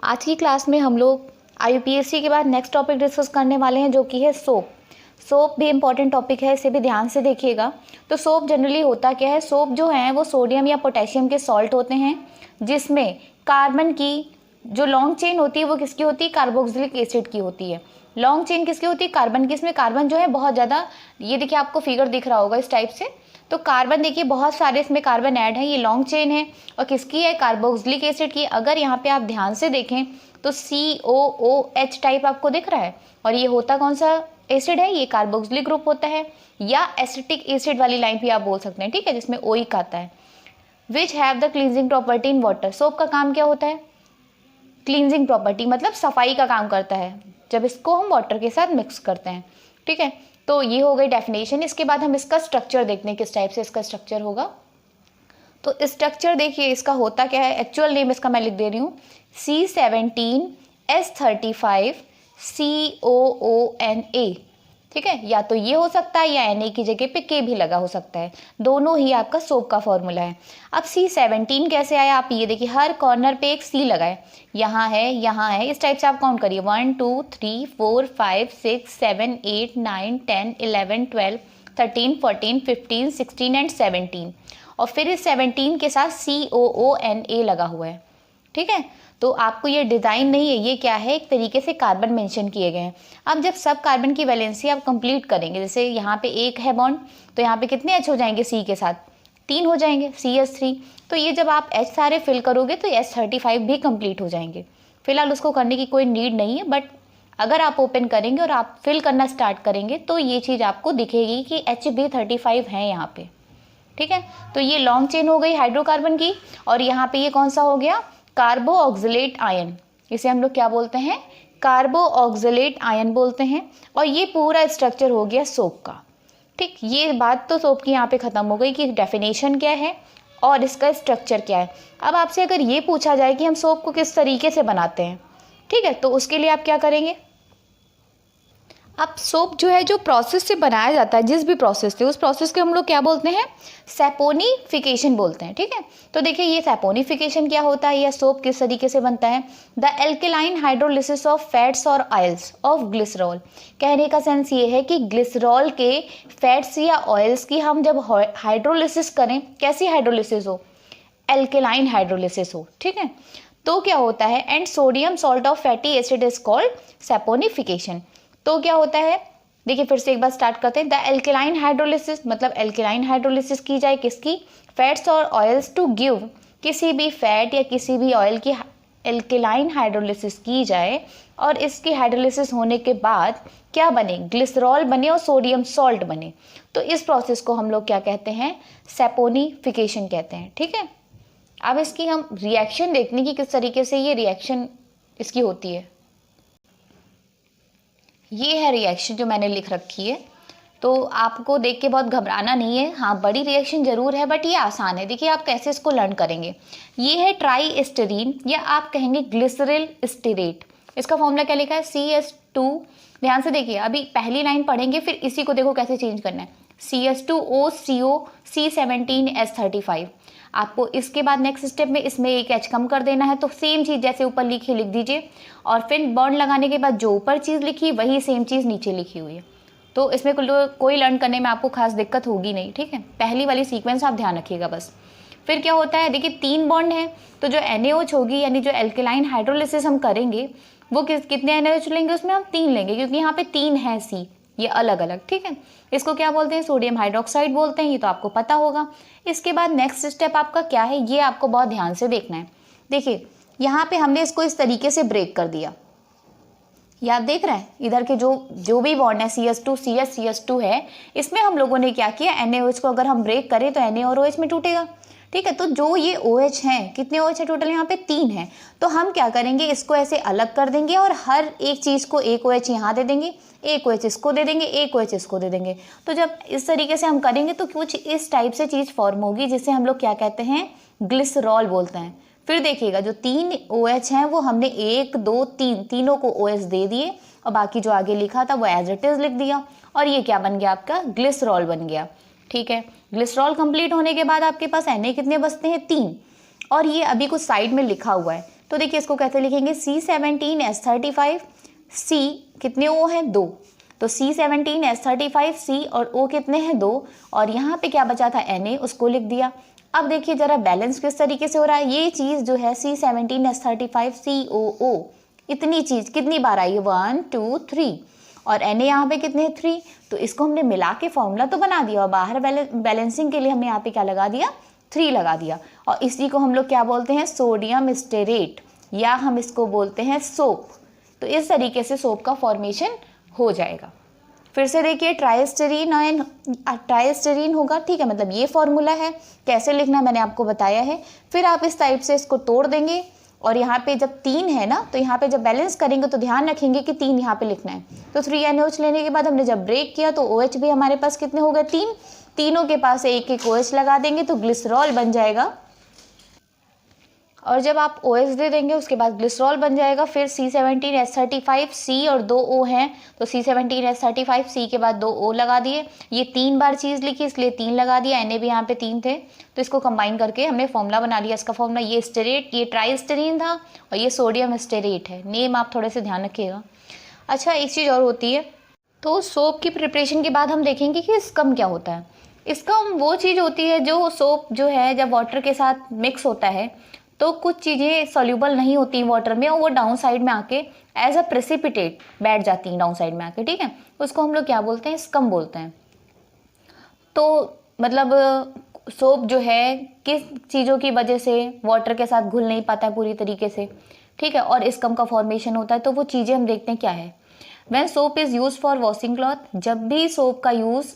आज की क्लास में हम लोग IUPAC के बाद नेक्स्ट टॉपिक डिस्कस करने वाले हैं, जो कि है सोप। सोप भी इम्पॉर्टेंट टॉपिक है, इसे भी ध्यान से देखिएगा। तो सोप जनरली होता क्या है, सोप जो है वो सोडियम या पोटेशियम के सॉल्ट होते हैं, जिसमें कार्बन की जो लॉन्ग चेन होती है वो किसकी होती है, कार्बोक्सिलिक एसिड की होती है। लॉन्ग चेन किसकी होती है, कार्बन की। इसमें कार्बन जो है बहुत ज़्यादा, ये देखिए आपको फिगर दिख रहा होगा इस टाइप से। तो कार्बन देखिए बहुत सारे इसमें कार्बन ऐड है, ये लॉन्ग चेन है और किसकी है, कार्बोक्सिलिक एसिड की। अगर यहाँ पे आप ध्यान से देखें तो COOH टाइप आपको दिख रहा है, और ये होता कौन सा एसिड है, ये कार्बोक्सिलिक ग्रुप होता है, या एसिटिक एसिड वाली लाइन भी आप बोल सकते हैं, ठीक है, जिसमें ओइक आता है। Which have the cleansing property in water. Soap का काम क्या होता है, क्लींजिंग प्रॉपर्टी मतलब सफाई का काम करता है जब इसको हम वाटर के साथ मिक्स करते हैं, ठीक है। तो ये हो गई डेफिनेशन। इसके बाद हम इसका स्ट्रक्चर देखते हैं, किस टाइप से इसका स्ट्रक्चर होगा। तो स्ट्रक्चर देखिए इसका होता क्या है, एक्चुअल नेम इसका मैं लिख दे रही हूँ, C17H35 COONA, ठीक है। या तो ये हो सकता है या Na की जगह पे K भी लगा हो सकता है, दोनों ही आपका सोप का फॉर्मूला है। अब C17 कैसे आया, आप ये देखिए हर कॉर्नर पे एक C लगा है, यहाँ है, इस टाइप से आप काउंट करिए 1 2 3 4 5 6 7 8 9 10 11 12 13 14 15 16 एंड 17, और फिर इस 17 के साथ COONA लगा हुआ है, ठीक है। तो आपको ये डिज़ाइन नहीं है, ये क्या है, एक तरीके से कार्बन मेंशन किए गए हैं। अब जब सब कार्बन की वैलेंसी आप कंप्लीट करेंगे, जैसे यहाँ पे एक है बॉन्ड, तो यहाँ पे कितने H हो जाएंगे, C के साथ 3 हो जाएंगे, CH3। तो ये जब आप H सारे फिल करोगे तो H35 भी कंप्लीट हो जाएंगे। फिलहाल उसको करने की कोई नीड नहीं है, बट अगर आप ओपन करेंगे और आप फिल करना स्टार्ट करेंगे तो ये चीज़ आपको दिखेगी कि H भी 35 है यहाँ पे, ठीक है। तो ये लॉन्ग चेन हो गई हाइड्रोकार्बन की, और यहाँ पे ये कौन सा हो गया, कार्बो ऑक्सिलेट आयन। इसे हम लोग क्या बोलते हैं, कार्बो ऑक्सिलेट आयन बोलते हैं। और ये पूरा स्ट्रक्चर हो गया सोप का, ठीक। ये बात तो सोप की यहाँ पे खत्म हो गई कि डेफिनेशन क्या है और इसका स्ट्रक्चर क्या है। अब आपसे अगर ये पूछा जाए कि हम सोप को किस तरीके से बनाते हैं, ठीक है, तो उसके लिए आप क्या करेंगे। अब सोप जो है, जो प्रोसेस से बनाया जाता है, जिस भी प्रोसेस से, उस प्रोसेस को हम लोग क्या बोलते हैं, सैपोनिफिकेशन बोलते हैं, ठीक है। तो देखिए ये सैपोनिफिकेशन क्या होता है, या सोप किस तरीके से बनता है। The alkaline hydrolysis of fats और ऑयल्स ऑफ ग्लिसरॉल। कहने का सेंस ये है कि ग्लिसरॉल के फैट्स या ऑयल्स की हम जब हाइड्रोलिसिस करें, कैसी हाइड्रोलिसिस हो, एल्केलाइन हाइड्रोलिसिस हो, ठीक है, तो क्या होता है, and sodium salt of fatty acid is called saponification. तो क्या होता है, देखिए फिर से एक बार स्टार्ट करते हैं। द एल्केलाइन हाइड्रोलिसिस मतलब एल्केलाइन हाइड्रोलिसिस की जाए किसकी, फैट्स और ऑयल्स टू गिव, किसी भी फैट या किसी भी ऑयल की एल्केलाइन हाइड्रोलिसिस की जाए, और इसकी हाइड्रोलिसिस होने के बाद क्या बने, ग्लिसरॉल बने और सोडियम सॉल्ट बने। तो इस प्रोसेस को हम लोग क्या कहते हैं, सैपोनिफिकेशन कहते हैं, ठीक है। अब इसकी हम रिएक्शन देखने की किस तरीके से ये रिएक्शन इसकी होती है। ये है रिएक्शन जो मैंने लिख रखी है, तो आपको देख के बहुत घबराना नहीं है। हाँ बड़ी रिएक्शन जरूर है, बट ये आसान है। देखिए आप कैसे इसको लर्न करेंगे। ये है ट्राई स्टेरीन, या आप कहेंगे ग्लिसरल स्टेरेट। इसका फॉर्मूला क्या लिखा है, CS2। ध्यान से देखिए, अभी पहली लाइन पढ़ेंगे, फिर इसी को देखो कैसे चेंज करना है, CS2OCO C17H35। आपको इसके बाद नेक्स्ट स्टेप में इसमें एक H कम कर देना है, तो सेम चीज़ जैसे ऊपर लिखी लिख दीजिए, और फिर बॉन्ड लगाने के बाद जो ऊपर चीज़ लिखी वही सेम चीज़ नीचे लिखी हुई है। तो इसमें कोई लर्न करने में आपको खास दिक्कत होगी नहीं, ठीक है। पहली वाली सीक्वेंस आप ध्यान रखिएगा बस। फिर क्या होता है, देखिए 3 बॉन्ड है, तो जो NaOH होगी, यानी जो एल्केलाइन हाइड्रोलिसिस हम करेंगे वो कितने NaOH लेंगे, उसमें हम 3 लेंगे, क्योंकि यहाँ पे 3 है C, ये अलग अलग, ठीक है। इसको क्या बोलते हैं, सोडियम हाइड्रोक्साइड बोलते हैं, ये तो आपको पता होगा। इसके बाद नेक्स्ट स्टेप आपका क्या है, ये आपको बहुत ध्यान से देखना है। देखिए यहाँ पे हमने इसको इस तरीके से ब्रेक कर दिया, ये आप देख रहे हैं, इधर के जो भी बॉन्ड है CS2 CS2 है, इसमें हम लोगों ने क्या किया, NaOH को अगर हम ब्रेक करें तो Na और OH में टूटेगा, ठीक है। तो जो ये OH हैं, कितने OH है टोटल, यहाँ पे 3 है, तो हम क्या करेंगे, इसको ऐसे अलग कर देंगे और हर एक चीज़ को एक OH यहाँ दे देंगे, एक OH इसको दे देंगे, एक OH इसको दे देंगे। तो जब इस तरीके से हम करेंगे तो कुछ इस टाइप से चीज़ फॉर्म होगी, जिसे हम लोग क्या कहते हैं, ग्लिसरॉल बोलते हैं। फिर देखिएगा जो 3 OH हैं वो हमने 1 2 3 तीनों को OH दे दिए, और बाकी जो आगे लिखा था वो एज इट इज़ लिख दिया, और ये क्या बन गया, आपका ग्लिसरॉल बन गया, ठीक है। ग्लिसरॉल कंप्लीट होने के बाद आपके पास Na कितने बचते हैं, 3, और ये अभी कुछ साइड में लिखा हुआ है, तो देखिए इसको कैसे लिखेंगे, C17H35, C कितने O हैं 2, तो C17H35 C और O कितने हैं 2, और यहाँ पे क्या बचा था Na, उसको लिख दिया। अब देखिए जरा बैलेंस किस तरीके से हो रहा है, ये चीज़ जो है C17H35 COO, इतनी चीज़ कितनी बार आई है 1 2 3, और Na यहाँ पे कितने 3, तो इसको हमने मिला के फॉर्मूला तो बना दिया और बाहर बैलेंसिंग के लिए हमने यहाँ पे क्या लगा दिया 3 लगा दिया, और इसी को हम लोग क्या बोलते हैं सोडियम स्टेरेट, या हम इसको बोलते हैं सोप। तो इस तरीके से सोप का फॉर्मेशन हो जाएगा। फिर से देखिए ट्राइस्टेरीन होगा, ठीक है, मतलब ये फॉर्मूला है, कैसे लिखना है मैंने आपको बताया है। फिर आप इस टाइप से इसको तोड़ देंगे, और यहाँ पे जब 3 है ना, तो यहाँ पे जब बैलेंस करेंगे तो ध्यान रखेंगे कि 3 यहाँ पे लिखना है। तो 3NOH लेने के बाद हमने जब ब्रेक किया तो OH भी हमारे पास कितने हो गए 3, तीनों के पास एक एक OH लगा देंगे तो ग्लिसरॉल बन जाएगा, और जब आप OH दे देंगे उसके बाद ग्लिसरॉल बन जाएगा। फिर C17H35 C और 2 O हैं, तो C17H35 C के बाद 2 O लगा दिए, ये 3 बार चीज़ लिखी इसलिए 3 लगा दिया, Na भी यहाँ पे 3 थे, तो इसको कंबाइन करके हमने फॉर्मूला बना लिया। इसका फॉर्मूला ये स्टेरेट, ये ट्राइस्टेरीन था, और ये सोडियम स्टेरेट है। नेम आप थोड़े से ध्यान रखिएगा। अच्छा, एक चीज़ और होती है, तो सोप की प्रिपरेशन के बाद हम देखेंगे कि स्कम क्या होता है। स्कम वो चीज़ होती है जो सोप जो है जब वाटर के साथ मिक्स होता है तो कुछ चीज़ें सॉल्यूबल नहीं होती वाटर में, और वो डाउन साइड में आके एज अ प्रेसिपिटेट बैठ जाती हैं डाउन साइड में आके, ठीक है, उसको हम लोग क्या बोलते हैं स्कम बोलते हैं। तो मतलब सोप जो है किस चीज़ों की वजह से वाटर के साथ घुल नहीं पाता है पूरी तरीके से, ठीक है, और स्कम का फॉर्मेशन होता है, तो वो चीज़ें हम देखते हैं क्या है। When soap is use for washing cloth, जब भी सोप का यूज़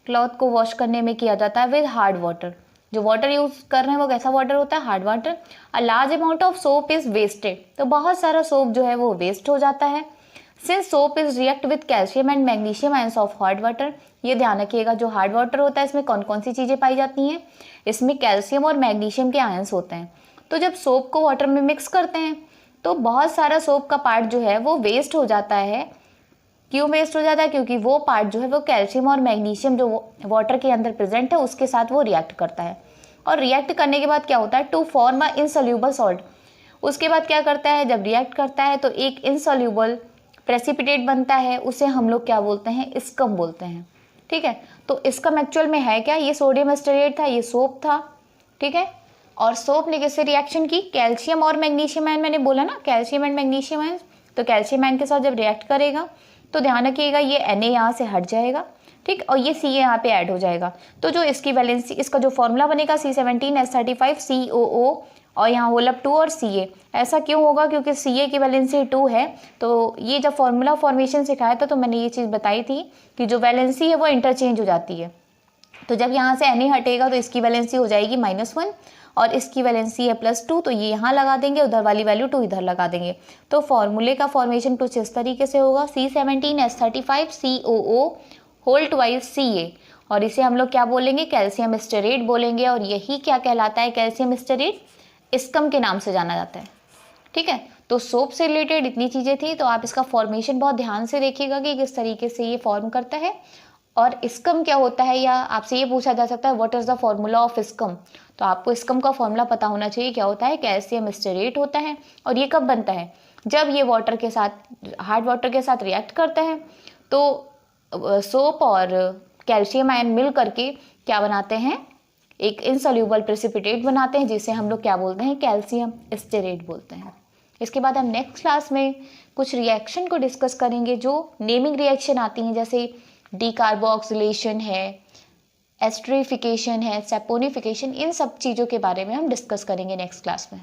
क्लॉथ को वॉश करने में किया जाता है विद हार्ड वाटर, जो वाटर यूज़ कर रहे हैं वो कैसा वाटर होता है hard water, a large amount of soap is wasted, तो बहुत सारा सोप जो है वो वेस्ट हो जाता है। Since soap is react with calcium and magnesium ions of hard water, ये ध्यान रखिएगा जो हार्ड वाटर होता है इसमें कौन कौन सी चीज़ें पाई जाती हैं, इसमें कैल्शियम और मैग्नीशियम के आयंस होते हैं। तो जब सोप को वाटर में मिक्स करते हैं तो बहुत सारा सोप का पार्ट जो है वो वेस्ट हो जाता है। क्यों वेस्ट हो जाता है, क्योंकि वो पार्ट जो है वो कैल्शियम और मैग्नीशियम जो वाटर के अंदर प्रेजेंट है उसके साथ वो रिएक्ट करता है, और रिएक्ट करने के बाद क्या होता है to form a insoluble salt, उसके बाद क्या करता है जब रिएक्ट करता है तो एक इनसोल्यूबल प्रेसिपिटेट बनता है, उसे हम लोग क्या बोलते हैं स्कम बोलते हैं, ठीक है। तो स्कम एक्चुअल में है क्या, ये सोडियम स्टेरेट था, ये सोप था, ठीक है, और सोप ने किससे रिएक्शन की कैल्शियम और मैग्नीशियम आयन, मैंने बोला ना कैल्शियम एंड मैग्नीशियम आयन, तो कैल्शियम आयन के साथ जब रिएक्ट करेगा तो ध्यान रखिएगा ये Na यहाँ से हट जाएगा, ठीक, और ये Ca यहाँ पे ऐड हो जाएगा, तो जो इसकी वैलेंसी इसका जो फॉर्मूला बनेगा C17H35 COO और यहाँ होल अप 2 और Ca, ऐसा क्यों होगा क्योंकि Ca की वैलेंसी 2 है। तो ये जब फॉर्मूला फॉर्मेशन सिखाया था तो मैंने ये चीज़ बताई थी कि जो वैलेंसी है वो इंटरचेंज हो जाती है, तो जब यहाँ से Na हटेगा तो इसकी वैलेंसी हो जाएगी -1 और इसकी वैलेंसी है +2, तो ये यहाँ लगा देंगे, उधर वाली वैल्यू 2 इधर लगा देंगे। तो फॉर्मूले का फॉर्मेशन कुछ इस तरीके से होगा C17H35 COO whole twice Ca, और इसे हम लोग क्या बोलेंगे कैल्शियम स्टेरेट बोलेंगे, और यही क्या कहलाता है कैल्शियम स्टेरेट, स्कम के नाम से जाना जाता है, ठीक है। तो सोप से रिलेटेड इतनी चीज़ें थी, तो आप इसका फॉर्मेशन बहुत ध्यान से देखिएगा कि किस तरीके से ये फॉर्म करता है, और स्कम क्या होता है, या आपसे ये पूछा जा सकता है what is the formula of scum, तो आपको स्कम का फॉर्मूला पता होना चाहिए क्या होता है, कैल्शियम स्टेरेट होता है, और ये कब बनता है जब ये वाटर के साथ हार्ड वाटर के साथ रिएक्ट करता है, तो सोप और कैल्शियम आयन मिल करके क्या बनाते हैं एक इनसोल्यूबल प्रेसिपिटेट बनाते हैं, जिसे हम लोग क्या बोलते हैं कैल्शियम स्टेरेट बोलते हैं। इसके बाद हम नेक्स्ट क्लास में कुछ रिएक्शन को डिस्कस करेंगे जो नेमिंग रिएक्शन आती हैं, जैसे डीकार्बोक्सिलेशन है, एस्टरिफिकेशन है, सैपोनिफिकेशन, इन सब चीज़ों के बारे में हम डिस्कस करेंगे नेक्स्ट क्लास में।